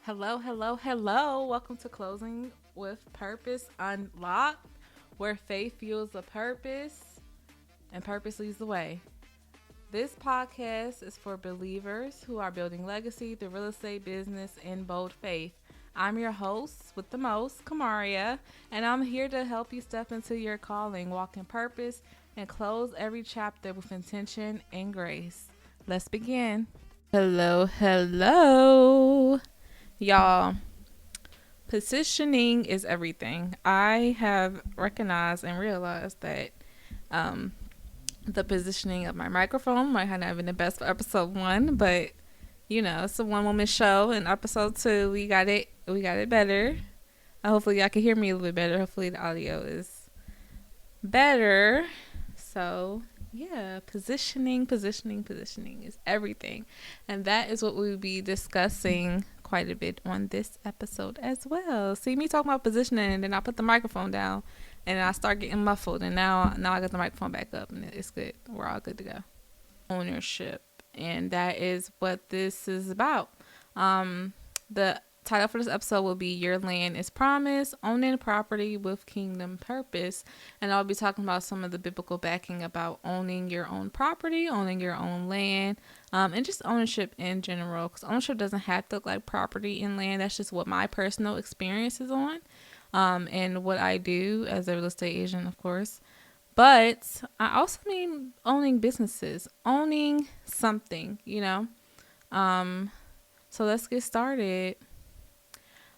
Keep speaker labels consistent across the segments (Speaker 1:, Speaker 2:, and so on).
Speaker 1: Hello, hello, hello. Welcome to Closing with Purpose Unlocked, where faith fuels the purpose and purpose leads the way. This podcast is for believers who are building legacy through real estate, business, and bold faith. I'm your host with the most, Kamaria, and I'm here to help you step into your calling, walk in purpose, and close every chapter with intention and grace. Let's begin. Hello, hello. Y'all, positioning is everything. I have recognized and realized that um, the positioning of my microphone might not have been the best for episode 1, but it's a one-woman show. In episode 2, we got it better. Hopefully, y'all can hear me a little bit better. Hopefully, the audio is better. So, yeah, positioning is everything. And that is what we'll be discussing quite a bit on this episode as well. See me talking about positioning, and then I put the microphone down, and I start getting muffled, and now I got the microphone back up, and it's good. We're all good to go. Ownership, and that is what this is about. The title for this episode will be Your Land is Promised, Owning Property with Kingdom Purpose. And I'll be talking about some of the biblical backing about owning your own property, owning your own land, and just ownership in general. Because ownership doesn't have to look like property and land. That's just what my personal experience is on, and what I do as a real estate agent, of course. But I also mean owning businesses, owning something, So let's get started.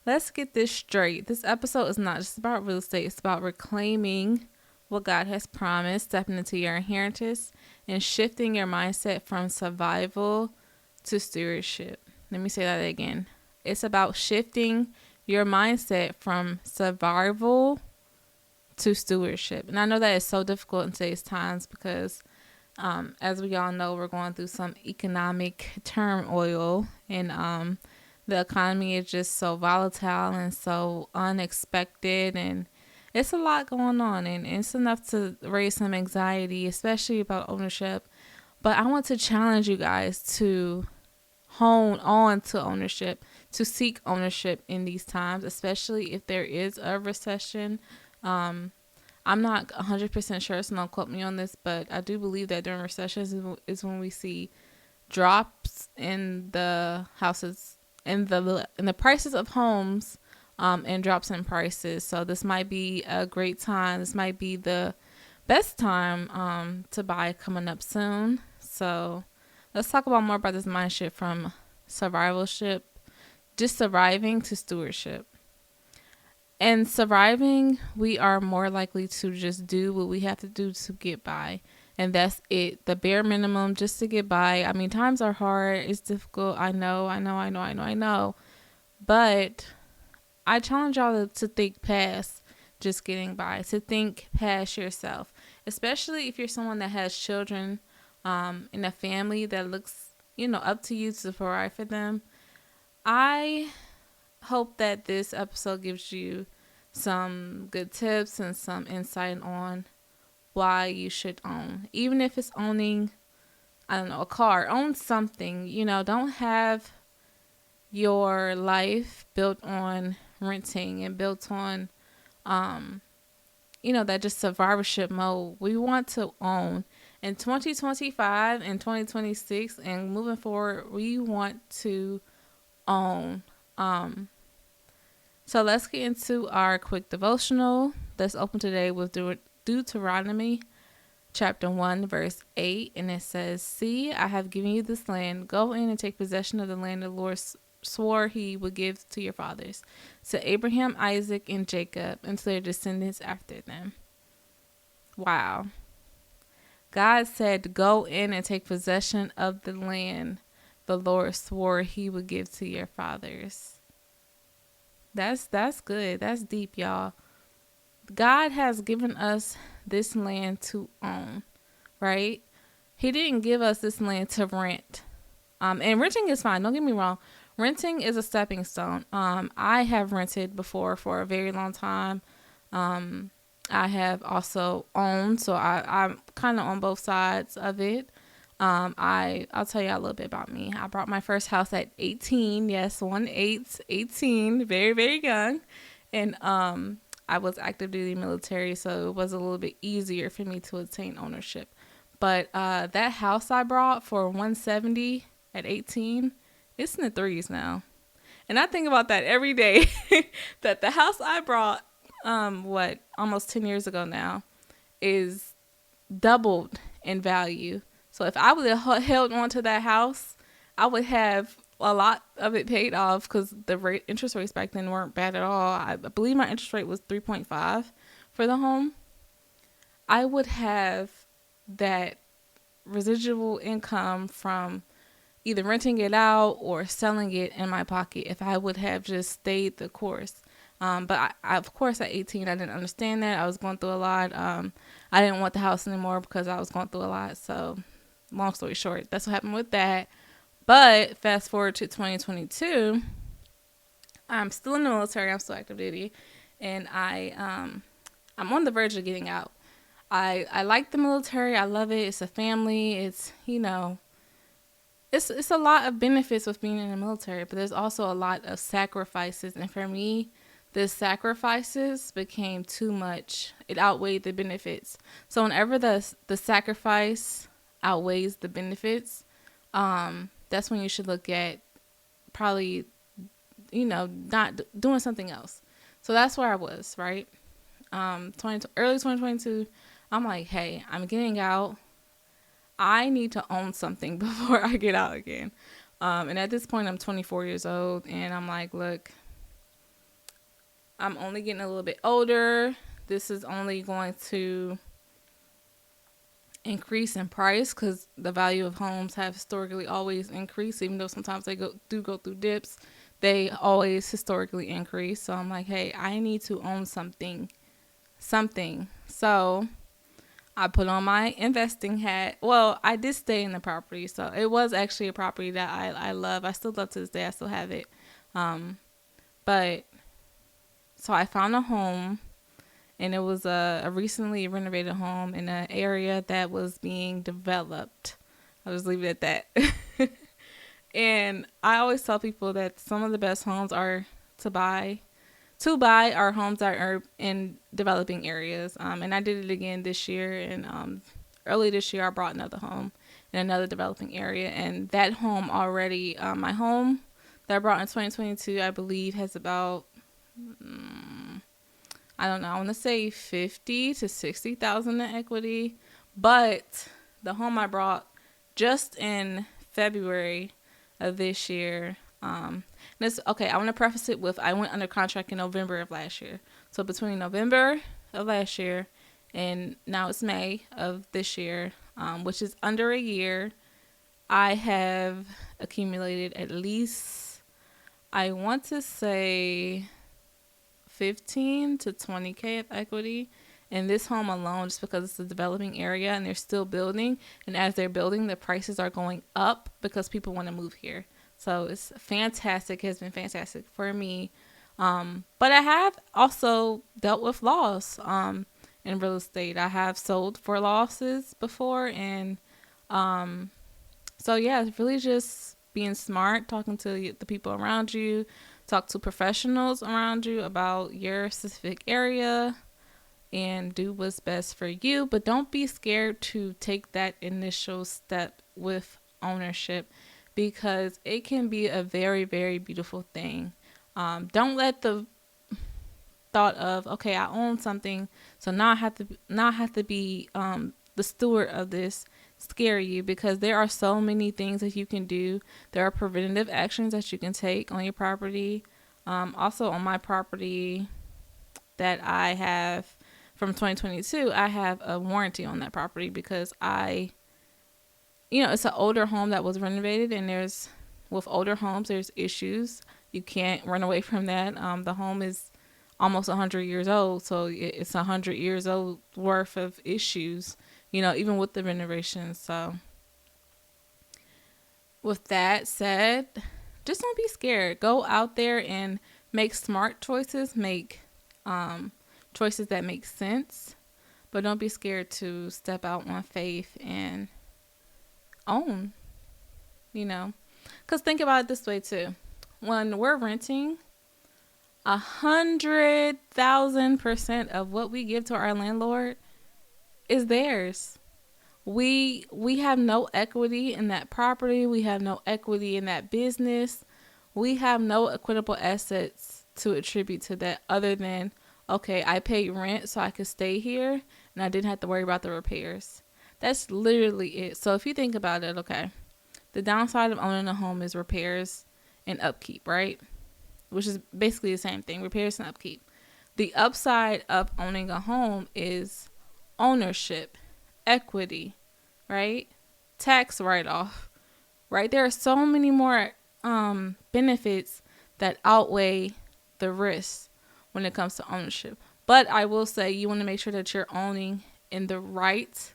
Speaker 1: Let's get this straight. This episode is not just about real estate. It's about reclaiming what God has promised, stepping into your inheritance, and shifting your mindset from survival to stewardship. Let me say that again. It's about shifting your mindset from survival to stewardship. And I know that is so difficult in today's times because, as we all know, we're going through some economic turmoil, and the economy is just so volatile and so unexpected, and it's a lot going on, and it's enough to raise some anxiety, especially about ownership. But I want to challenge you guys to hone on to ownership, to seek ownership in these times, especially if there is a recession. I'm not 100% sure, so don't quote me on this, but I do believe that during recessions is when we see drops in the houses, in the prices of homes, and drops in prices. So this might be a great time. This might be the best time to buy coming up soon. So let's talk about more about this mind shift from survivalship, just surviving, to stewardship. And surviving, we are more likely to just do what we have to do to get by. And that's it. The bare minimum just to get by. I mean, times are hard. It's difficult. I know. But I challenge y'all to think past just getting by, to think past yourself, especially if you're someone that has children in a family that looks, up to you to provide for them. I hope that this episode gives you some good tips and some insight on why you should own. Even if it's owning, a car, own something. Don't have your life built on renting and built on, that just survivorship mode. We want to own. In 2025 and 2026 and moving forward, we want to own. So let's get into our quick devotional that's open today with Deuteronomy chapter 1 verse 8, and it says, "See, I have given you this land. Go in and take possession of the land the Lord swore he would give to your fathers, to Abraham, Isaac, and Jacob, and to their descendants after them." Wow. God said, go in and take possession of the land the Lord swore he would give to your fathers. That's good. That's deep, y'all. God has given us this land to own, right? He didn't give us this land to rent. And renting is fine. Don't get me wrong. Renting is a stepping stone. I have rented before for a very long time. I have also owned, so I'm kind of on both sides of it. I'll tell you a little bit about me. I bought my first house at 18. Yes, 18, very, very young. And I was active duty military, so it was a little bit easier for me to attain ownership. But that house I bought for 170 at 18, it's in the threes now. And I think about that every day. That the house I bought, almost 10 years ago now, is doubled in value. So if I would have held on to that house, I would have a lot of it paid off because the interest rates back then weren't bad at all. I believe my interest rate was 3.5 for the home. I would have that residual income from either renting it out or selling it in my pocket if I would have just stayed the course. But I, of course, at 18, I didn't understand that. I was going through a lot. I didn't want the house anymore because I was going through a lot. So long story short, that's what happened with that. But fast forward to 2022, I'm still in the military. I'm still active duty. And I'm on the verge of getting out. I like the military. I love it. It's a family. It's, it's a lot of benefits with being in the military, but there's also a lot of sacrifices. And for me, the sacrifices became too much. It outweighed the benefits. So whenever the sacrifice outweighs the benefits, that's when you should look at probably, not doing something else. So that's where I was, right? Early 2022, I'm like, hey, I'm getting out. I need to own something before I get out again. And at this point, I'm 24 years old, and I'm like, look, I'm only getting a little bit older. This is only going to increase in price because the value of homes have historically always increased, even though sometimes they go through dips. They always historically increase. So I'm like, hey, I need to own something. So I put on my investing hat. Well, I did stay in the property, so it was actually a property that I love. I still love to this day. I still have it. But so I found a home, and it was a recently renovated home in an area that was being developed. I'll just leave it at that. And I always tell people that some of the best homes are to buy are homes that are in developing areas. And I did it again this year. And early this year, I bought another home in another developing area. And that home already, my home that I bought in 2022, I believe has about, I don't know, I want to say 50 to 60,000 in equity. But the home I bought just in February of this year, okay, I want to preface it with I went under contract in November of last year. So between November of last year and now it's May of this year, which is under a year, I have accumulated at least, I want to say 15 to 20K of equity in this home alone, just because it's a developing area and they're still building. And as they're building, the prices are going up because people want to move here. So it's fantastic. It has been fantastic for me. But I have also dealt with loss in real estate. I have sold for losses before. And so, yeah, it's really just being smart, talking to the people around you, talk to professionals around you about your specific area, and do what's best for you. But don't be scared to take that initial step with ownership, because it can be a very, very beautiful thing. Don't let the thought of, okay, I own something, so now I have to be the steward of this, scare you, because there are so many things that you can do. There are preventative actions that you can take on your property. Also on my property that I have from 2022, I have a warranty on that property because it's an older home that was renovated, and with older homes, there's issues. You can't run away from that. The home is almost 100 years old, so it's 100 years old worth of issues, even with the renovations. So with that said, just don't be scared. Go out there and make smart choices, make choices that make sense, but don't be scared to step out on faith and own, you know. Because think about it this way too. When we're renting, 100,000% of what we give to our landlord is theirs. We have no equity in that property. We have no equity in that business. We have no equitable assets to attribute to that other than, okay, I paid rent so I could stay here and I didn't have to worry about the repairs. That's literally it. So if you think about it, okay, the downside of owning a home is repairs and upkeep, right? Which is basically the same thing, repairs and upkeep. The upside of owning a home is ownership, equity, right? Tax write-off, right? There are so many more benefits that outweigh the risks when it comes to ownership. But I will say you want to make sure that you're owning in the right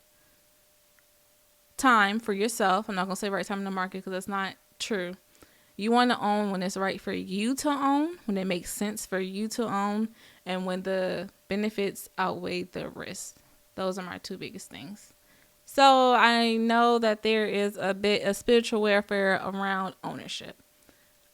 Speaker 1: time for yourself. I'm not going to say right time in the market because that's not true. You want to own when it's right for you to own, when it makes sense for you to own, and when the benefits outweigh the risks. Those are my two biggest things. So I know that there is a bit of spiritual warfare around ownership.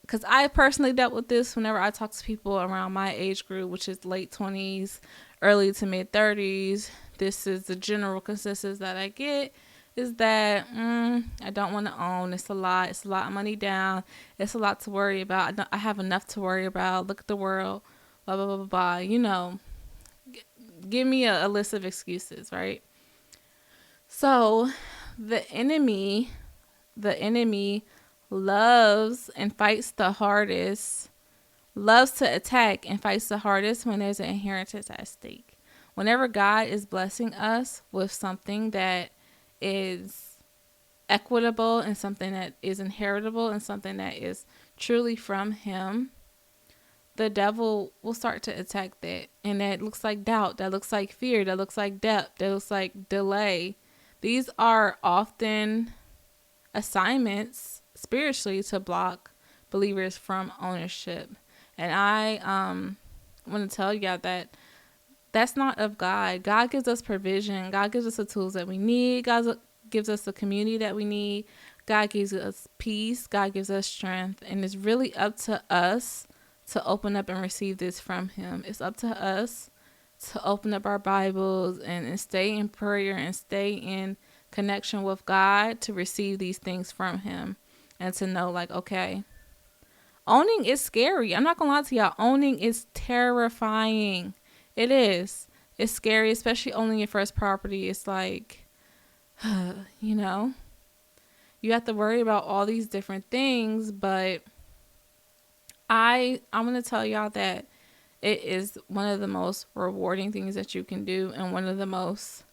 Speaker 1: Because I personally dealt with this whenever I talk to people around my age group, which is late 20s, early to mid 30s. This is the general consensus that I get, is that I don't want to own. It's a lot. It's a lot of money down. It's a lot to worry about. I have enough to worry about. Look at the world. Blah, blah, blah, blah, blah. You know, give me a list of excuses, right? So the enemy loves and fights the hardest, loves to attack and fights the hardest when there's an inheritance at stake. Whenever God is blessing us with something that is equitable and something that is inheritable and something that is truly from him, the devil will start to attack that. And that looks like doubt, that looks like fear, that looks like debt, that looks like delay. These are often assignments spiritually to block believers from ownership. And I want to tell y'all that that's not of God. God gives us provision. God gives us the tools that we need. God gives us the community that we need. God gives us peace. God gives us strength. And it's really up to us to open up and receive this from him. It's up to us to open up our Bibles and stay in prayer and stay in connection with God to receive these things from him and to know, like, okay, owning is scary. I'm not gonna lie to y'all. Owning is terrifying. It is. It's scary, especially owning your first property. It's like, you know, you have to worry about all these different things, but I'm gonna tell y'all that it is one of the most rewarding things that you can do and one of the most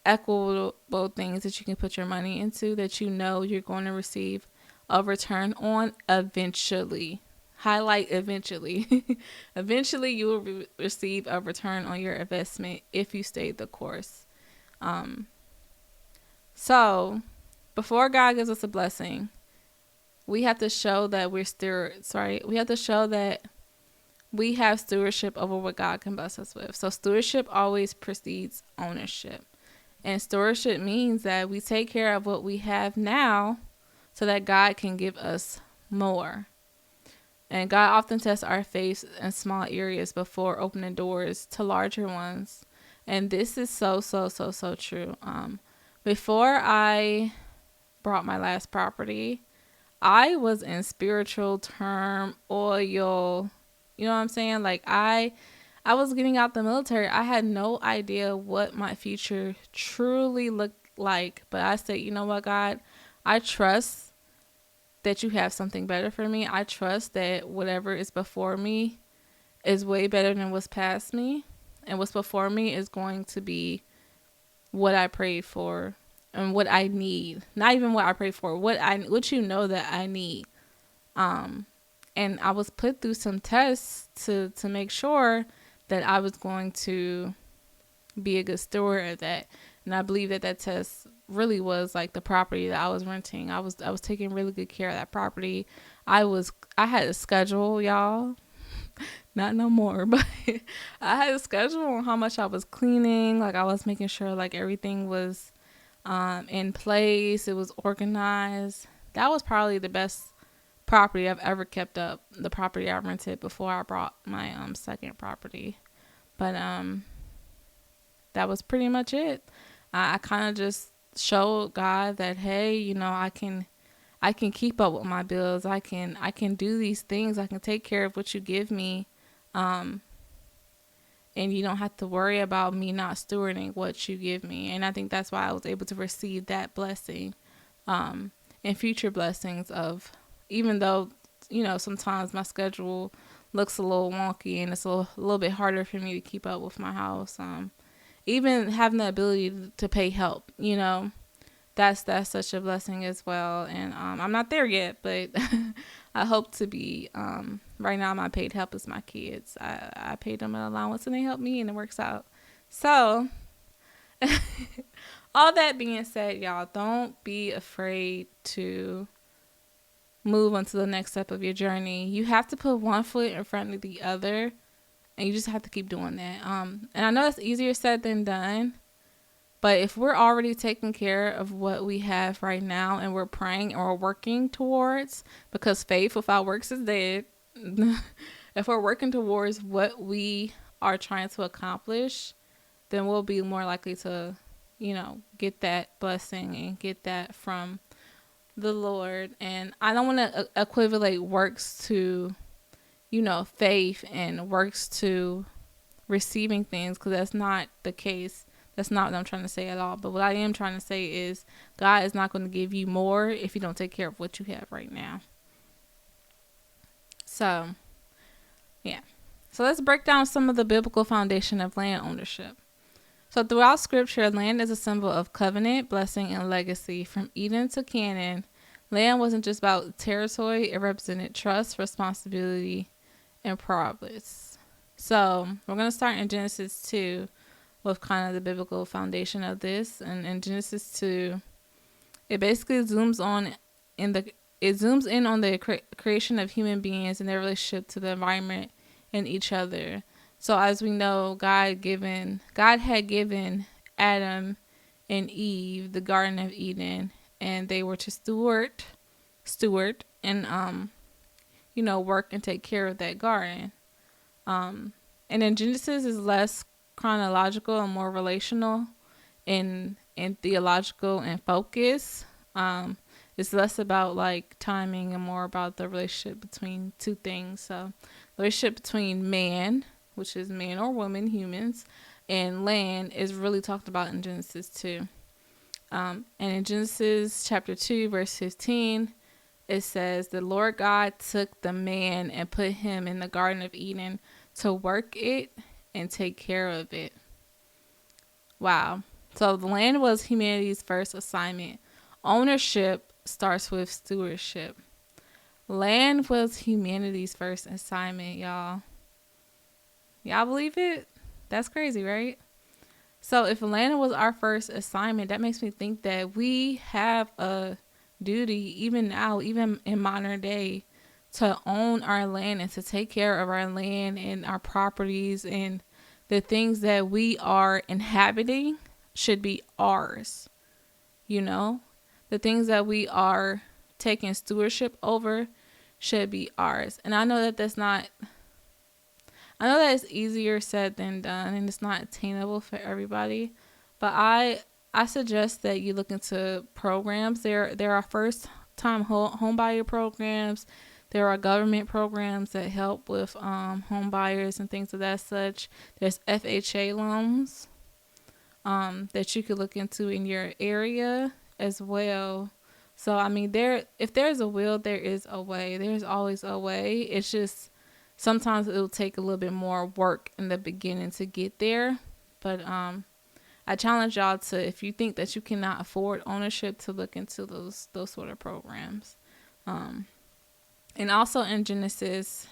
Speaker 1: equitable things that you can put your money into that you know you're going to receive a return on eventually. Highlight eventually. Eventually you will receive a return on your investment if you stay the course. So before God gives us a blessing, we have to show that we're stewards, right? We have to show that we have stewardship over what God can bless us with. So stewardship always precedes ownership. And stewardship means that we take care of what we have now so that God can give us more. And God often tests our faith in small areas before opening doors to larger ones. And this is so true. Before I bought my last property, I was in spiritual turmoil. You know what I'm saying? Like I was getting out the military. I had no idea what my future truly looked like. But I said, you know what, God, I trust that you have something better for me. I trust that whatever is before me is way better than what's past me. And what's before me is going to be what I prayed for and what I need. Not even what I prayed for, what you know that I need. And I was put through some tests to make sure that I was going to be a good steward of that. And I believe that test really was like the property that I was renting. I was taking really good care of that property. I had a schedule, y'all. Not no more, but I had a schedule on how much I was cleaning. Like I was making sure like everything was in place. It was organized. That was probably the best property I've ever kept up. The property I rented before I bought my second property. But that was pretty much it. I kind of just showed God that, hey, I can keep up with my bills. I can do these things. I can take care of what you give me. And you don't have to worry about me not stewarding what you give me. And I think that's why I was able to receive that blessing, and future blessings of, even though, sometimes my schedule looks a little wonky and it's a little bit harder for me to keep up with my house. Even having the ability to pay help, that's such a blessing as well. And I'm not there yet, but I hope to be. Right now my paid help is my kids. I paid them an allowance and they help me, and it works out. So all that being said, y'all, don't be afraid to move on to the next step of your journey. You have to put one foot in front of the other, and you just have to keep doing that. And I know it's easier said than done. But if we're already taking care of what we have right now, and we're praying or working towards, because faith without works is dead. If we're working towards what we are trying to accomplish, then we'll be more likely to, get that blessing and get that from the Lord. And I don't want to equivalent works to, faith, and works to receiving things, because that's not the case. That's not what I'm trying to say at all. But what I am trying to say is God is not going to give you more if you don't take care of what you have right now. So, yeah. So let's break down some of the biblical foundation of land ownership. So throughout scripture, land is a symbol of covenant, blessing, and legacy. From Eden to Canaan, land wasn't just about territory. It represented trust, responsibility, and progress. So we're going to start in Genesis 2 with kind of the biblical foundation of this. And in Genesis 2, it basically zooms in on the creation of human beings and their relationship to the environment and each other. So as we know, God had given Adam and Eve the Garden of Eden, and they were to steward and work and take care of that garden. And then Genesis is less chronological and more relational and theological and focus. It's less about like timing and more about the relationship between two things. So the relationship between man, which is man or woman, humans, and land is really talked about in Genesis 2. And in Genesis chapter 2, verse 15, it says, the Lord God took the man and put him in the Garden of Eden to work it and take care of it. Wow. So the land was humanity's first assignment. Ownership starts with stewardship. Land was humanity's first assignment, y'all. Y'all believe it? That's crazy, right? So if land was our first assignment, that makes me think that we have a duty, even now, even in modern day, to own our land and to take care of our land and our properties, and the things that we are inhabiting should be ours. The things that we are taking stewardship over should be ours. And I know that it's easier said than done, and it's not attainable for everybody. But I suggest that you look into programs. There are first time home buyer programs. There are government programs that help with home buyers and things of that such. There's FHA loans that you could look into in your area as well. So, I mean, if there's a will, there is a way. There's always a way. It's just sometimes it'll take a little bit more work in the beginning to get there. But I challenge y'all to, if you think that you cannot afford ownership, to look into those sort of programs. And also in Genesis,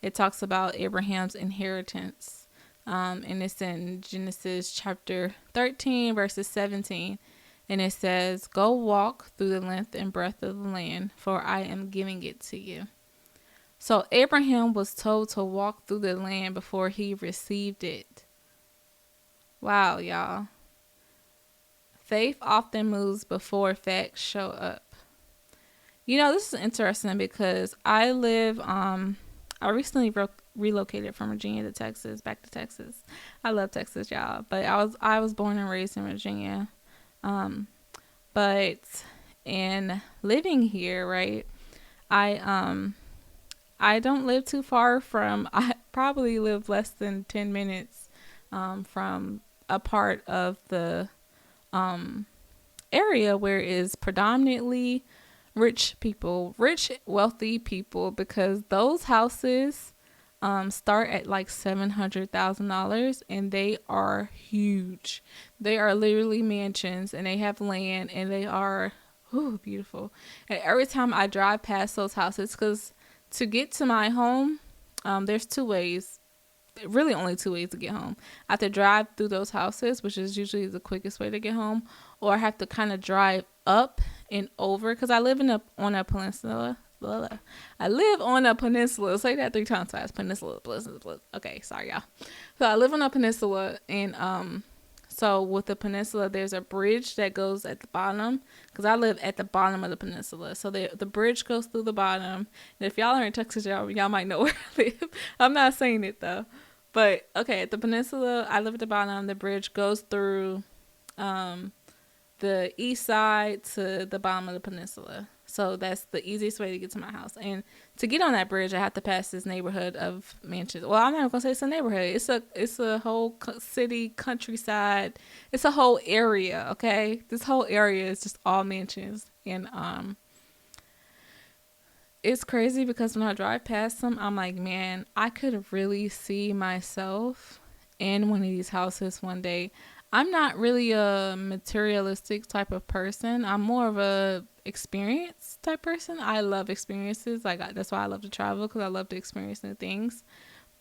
Speaker 1: it talks about Abraham's inheritance. And it's in Genesis chapter 13, verses 17. And it says, go walk through the length and breadth of the land, for I am giving it to you. So Abraham was told to walk through the land before he received it. Wow, y'all. Faith often moves before facts show up. This is interesting because I recently relocated from Virginia to Texas, back to Texas. I love Texas, y'all, but I was born and raised in Virginia. Um, but in living here, right, I don't live too far from. I probably live less than 10 minutes from a part of the area where it is predominantly rich, wealthy people, because those houses start at like $700,000 and they are huge. They are literally mansions and they have land and they are beautiful. And every time I drive past those houses, because to get to my home, there's two ways. Really only two ways to get home. I have to drive through those houses, which is usually the quickest way to get home, or I have to kind of drive up and over, because I live on a peninsula. I live on a peninsula. Say that 3 times fast. Peninsula. Okay, sorry, y'all. So I live on a peninsula, and so with the peninsula, there's a bridge that goes at the bottom, because I live at the bottom of the peninsula. So the bridge goes through the bottom. And if y'all are in Texas, y'all might know where I live. I'm not saying it though. But okay, at the peninsula, I live at the bottom. The bridge goes through the east side to the bottom of the peninsula. So that's the easiest way to get to my house. And to get on that bridge, I have to pass this neighborhood of mansions. Well, I'm not gonna say it's a neighborhood. It's a whole city, countryside. It's a whole area. Okay, this whole area is just all mansions, and it's crazy because when I drive past them, I'm like, man, I could really see myself in one of these houses one day. I'm not really a materialistic type of person. I'm more of a experience type person. I love experiences. That's why I love to travel, because I love to experience new things.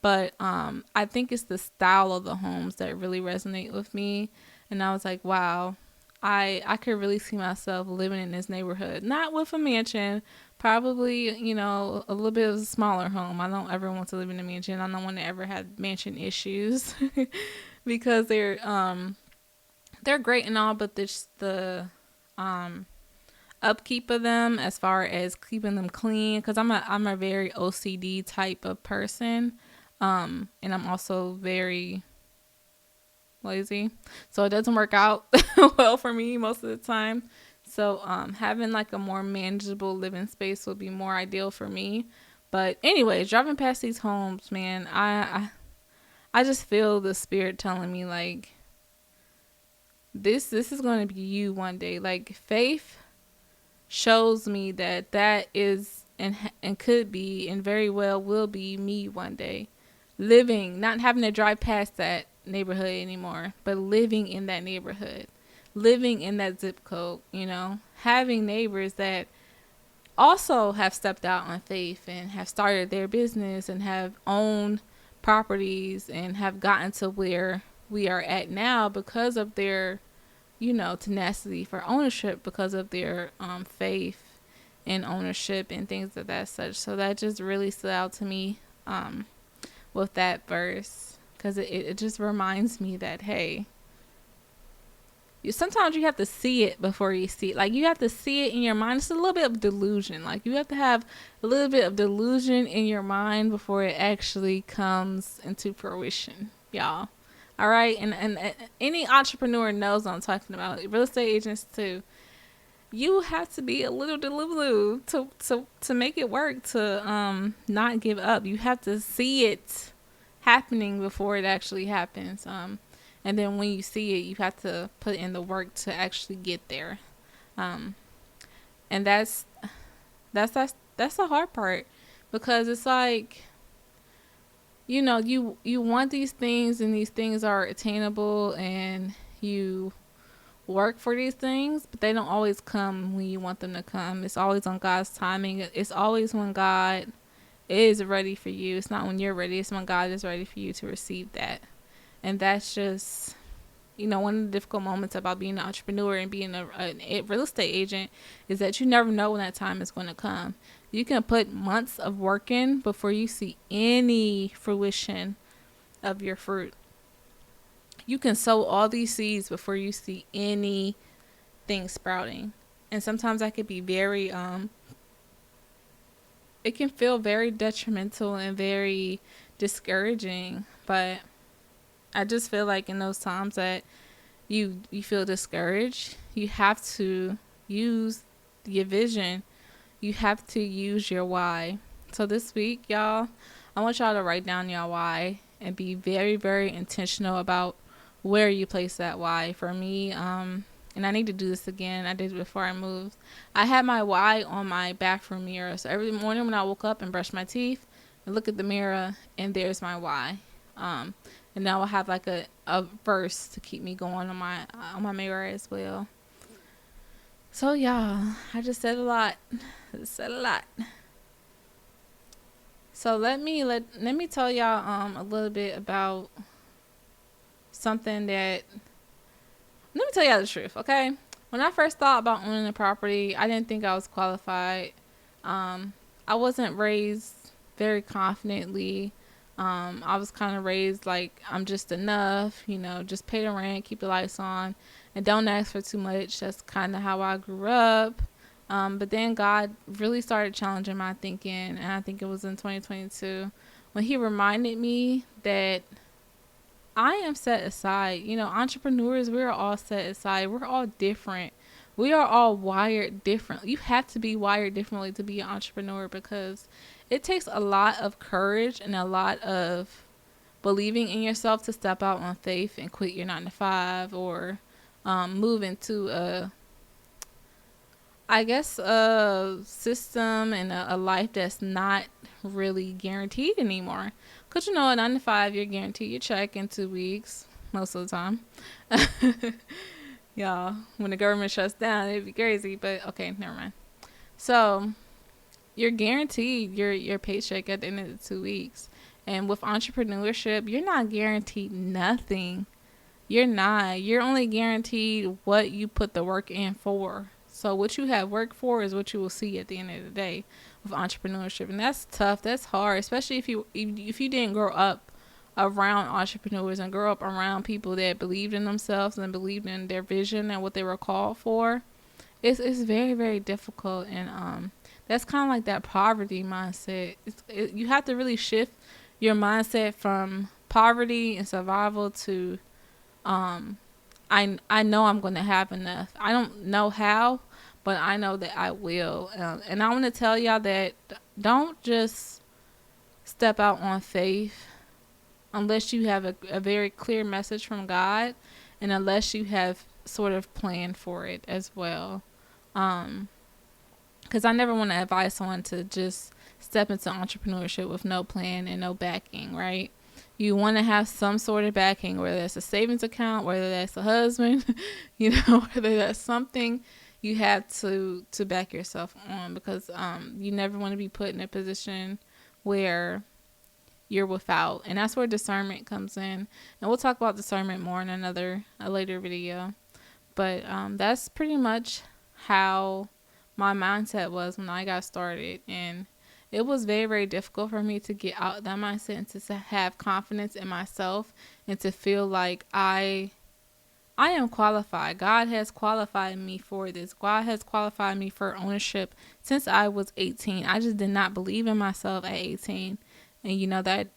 Speaker 1: But I think it's the style of the homes that really resonate with me. And I was like, wow, I could really see myself living in this neighborhood. Not with a mansion, probably, a little bit of a smaller home. I don't ever want to live in a mansion. I don't want to ever have mansion issues because they're great and all, but the upkeep of them, as far as keeping them clean, because I'm a very OCD type of person, and I'm also very lazy, so it doesn't work out well for me most of the time. So having like a more manageable living space would be more ideal for me. But anyways, driving past these homes, man, I just feel the spirit telling me like, this is going to be you one day. Like, faith shows me that is and could be and very well will be me one day, living, not having to drive past that neighborhood anymore, but living in that neighborhood, living in that zip code, having neighbors that also have stepped out on faith and have started their business and have owned properties and have gotten to where we are at now because of their tenacity for ownership, because of their faith in ownership and things of that such. So that just really stood out to me with that verse, because it just reminds me that, hey, sometimes you have to see it before you see it. Like, you have to see it in your mind. It's a little bit of delusion. Like, you have to have a little bit of delusion in your mind before it actually comes into fruition, y'all. All right, and any entrepreneur knows what I'm talking about. Real estate agents too. You have to be a little delulu to make it work, to not give up. You have to see it happening before it actually happens. And then when you see it, you have to put in the work to actually get there. And that's the hard part, because it's like, you want these things, and these things are attainable, and you work for these things, but they don't always come when you want them to come. It's always on God's timing. It's always when God is ready for you. It's not when you're ready. It's when God is ready for you to receive that. And that's just, one of the difficult moments about being an entrepreneur and being a real estate agent, is that you never know when that time is going to come. You can put months of work in before you see any fruition of your fruit. You can sow all these seeds before you see any things sprouting. And sometimes that could be very it can feel very detrimental and very discouraging. But I just feel like in those times that you feel discouraged, you have to use your vision. You have to use your why. So this week, y'all, I want y'all to write down your why and be very, very intentional about where you place that why. For me, and I need to do this again. I did it before I moved. I had my why on my bathroom mirror. So every morning when I woke up and brushed my teeth, I look at the mirror and there's my why. And now I'll have like a verse to keep me going on my mirror as well. So y'all, I just said a lot. So let me tell y'all a little bit about something that. Let me tell y'all the truth, okay? When I first thought about owning a property, I didn't think I was qualified. I wasn't raised very confidently. I was kind of raised like I'm just enough, just pay the rent, keep the lights on, and don't ask for too much. That's kind of how I grew up. But then God really started challenging my thinking, and I think it was in 2022 when He reminded me that I am set aside. Entrepreneurs, we're all set aside. We're all different. We are all wired different. You have to be wired differently to be an entrepreneur because it takes a lot of courage and a lot of believing in yourself to step out on faith and quit your 9 to 5 or move into a system and a life that's not really guaranteed anymore. Because, a 9 to 5, you're guaranteed your check in 2 weeks, most of the time. Y'all, when the government shuts down, it'd be crazy. But, okay, never mind. So, you're guaranteed your paycheck at the end of the 2 weeks. And with entrepreneurship, you're not guaranteed nothing. You're not. You're only guaranteed what you put the work in for. So what you have worked for is what you will see at the end of the day with entrepreneurship. And that's tough. That's hard, especially if you didn't grow up around entrepreneurs and grow up around people that believed in themselves and believed in their vision and what they were called for. It's very, very difficult. And that's kind of like that poverty mindset. You have to really shift your mindset from poverty and survival to I know I'm going to have enough. I don't know how, but I know that I will. And I want to tell y'all that don't just step out on faith unless you have a very clear message from God and unless you have sort of planned for it as well. Because I never want to advise someone to just step into entrepreneurship with no plan and no backing, right? You want to have some sort of backing, whether that's a savings account, whether that's a husband, whether that's something you have to back yourself on, because you never want to be put in a position where you're without. And that's where discernment comes in. And we'll talk about discernment more in a later video. But that's pretty much how my mindset was when I got started. And it was very, very difficult for me to get out of that mindset and to have confidence in myself and to feel like I am qualified. God has qualified me for this. God has qualified me for ownership since I was 18. I just did not believe in myself at 18. And that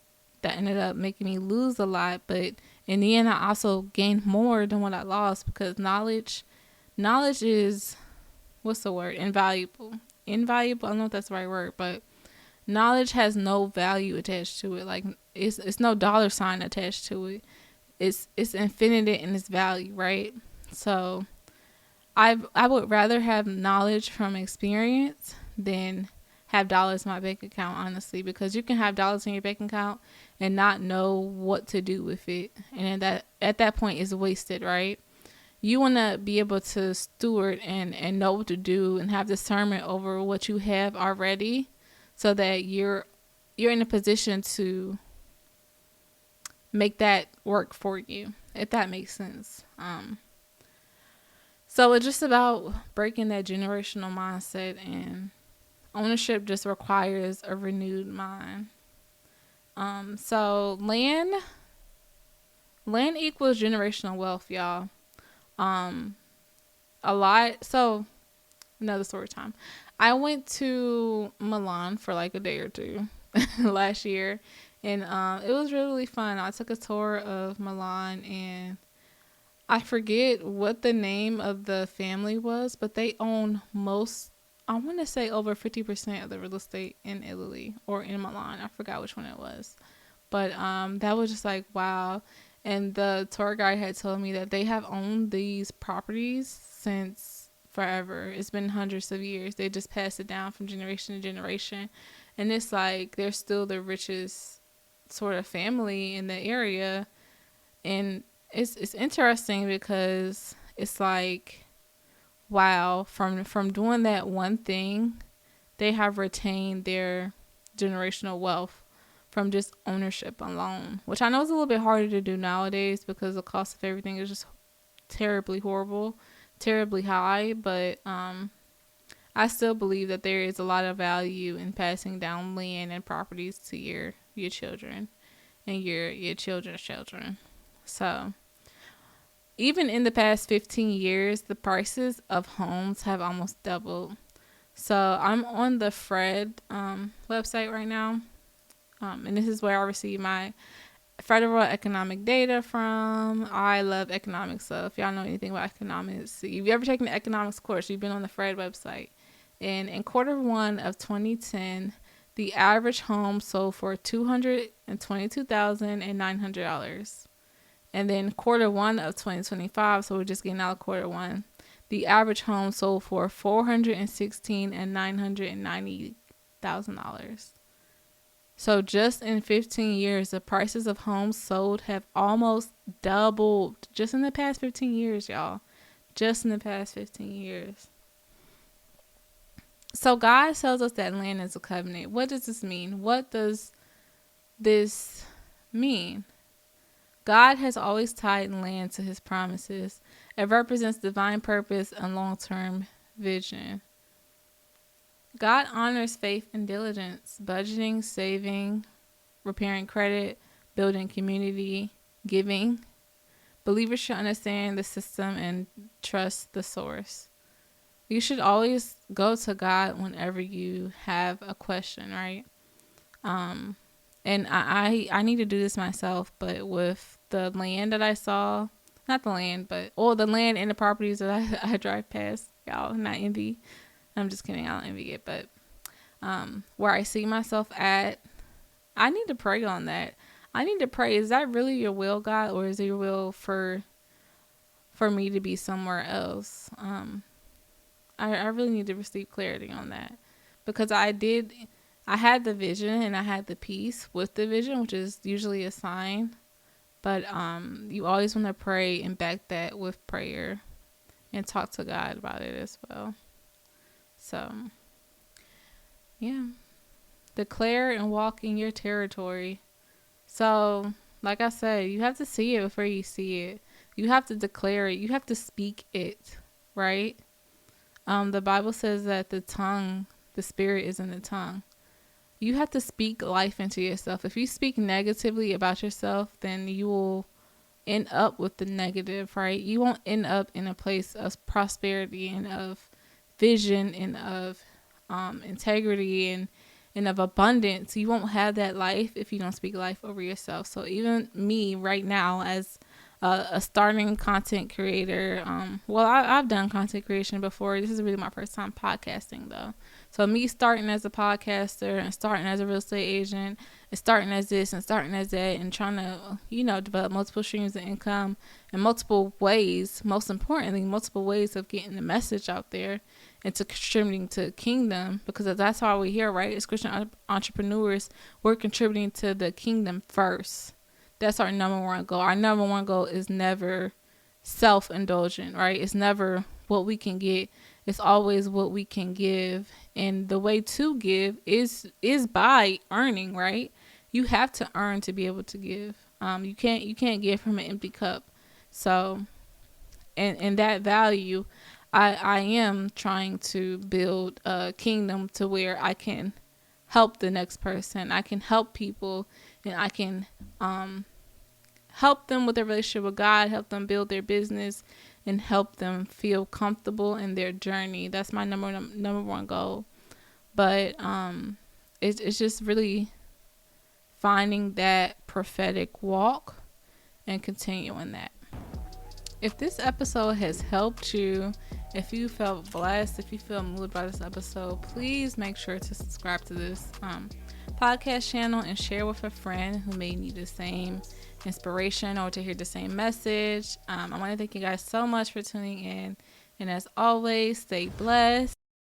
Speaker 1: ended up making me lose a lot. But in the end, I also gained more than what I lost because knowledge is, what's the word? Invaluable. I don't know if that's the right word, but knowledge has no value attached to it. Like it's no dollar sign attached to it. It's infinite in its value, right? So I would rather have knowledge from experience than have dollars in my bank account, honestly, because you can have dollars in your bank account and not know what to do with it. And at that point it's wasted, right? You want to be able to steward and know what to do and have discernment over what you have already so that you're in a position to make that work for you, if that makes sense. So it's just about breaking that generational mindset, and ownership just requires a renewed mind. So land equals generational wealth, y'all. a lot. So another story time. I went to Milan for like a day or two last year, and it was really fun. I took a tour of Milan, and I forget what the name of the family was, but they own most. I want to say over 50% of the real estate in Italy or in Milan. I forgot which one it was, but that was just like wow. And the tour guide had told me that they have owned these properties since forever. It's been hundreds of years. They just passed it down from generation to generation. And it's like they're still the richest sort of family in the area. And it's interesting because it's like wow, from doing that one thing, they have retained their generational wealth from just ownership alone, which I know is a little bit harder to do nowadays because the cost of everything is just terribly horrible, terribly high. But I still believe that there is a lot of value in passing down land and properties to your children and your children's children. So even in the past 15 years, the prices of homes have almost doubled. So I'm on the Fred website right now. And this is where I receive my federal economic data from. I love economics, so if y'all know anything about economics, if you've ever taken the economics course, you've been on the Fred website. And in Q1 of 2010, the average home sold for $222,900. And then Q1 of 2025, so we're just getting out of Q1, the average home sold for $416,990,000. So just in 15 years, the prices of homes sold have almost doubled just in the past 15 years, y'all. Just in the past 15 years. So God tells us that land is a covenant. What does this mean? What does this mean? God has always tied land to his promises. It represents divine purpose and long-term vision. God honors faith and diligence, budgeting, saving, repairing credit, building community, giving. Believers should understand the system and trust the source. You should always go to God whenever you have a question, right? And I need to do this myself, but with the land that I saw, not the land, but the land and the properties that I drive past, y'all, not envy. I'm just kidding, I don't envy it, but where I see myself at, I need to pray on that. I need to pray, is that really your will, God, or is it your will for me to be somewhere else? I really need to receive clarity on that, because I had the vision and I had the peace with the vision, which is usually a sign, but you always want to pray and back that with prayer and talk to God about it as well. So, yeah. Declare and walk in your territory. So, like I said, you have to see it before you see it. You have to declare it. You have to speak it, right? The Bible says that the spirit is in the tongue. You have to speak life into yourself. If you speak negatively about yourself, then you will end up with the negative, right? You won't end up in a place of prosperity and of vision and of integrity and of abundance. You won't have that life if you don't speak life over yourself. So even me right now as a starting content creator, I've done content creation before. This is really my first time podcasting though. So me starting as a podcaster and starting as a real estate agent and starting as this and starting as that and trying to, develop multiple streams of income and multiple ways, most importantly, multiple ways of getting the message out there and to contributing to the kingdom, because that's how we're here, right? As Christian entrepreneurs, we're contributing to the kingdom first. That's our number one goal. Our number one goal is never self-indulgent, right? It's never what we can get. It's always what we can give. And the way to give is by earning, right? You have to earn to be able to give. You can't give from an empty cup. So, and that value, I am trying to build a kingdom to where I can help the next person. I can help people, and I can help them with their relationship with God, help them build their business, and help them feel comfortable in their journey. That's my number one goal. But it's just really finding that prophetic walk and continuing that. If this episode has helped you, if you felt blessed, if you feel moved by this episode, please make sure to subscribe to this podcast channel and share with a friend who may need the same inspiration or to hear the same message. I want to thank you guys so much for tuning in. And as always, stay blessed.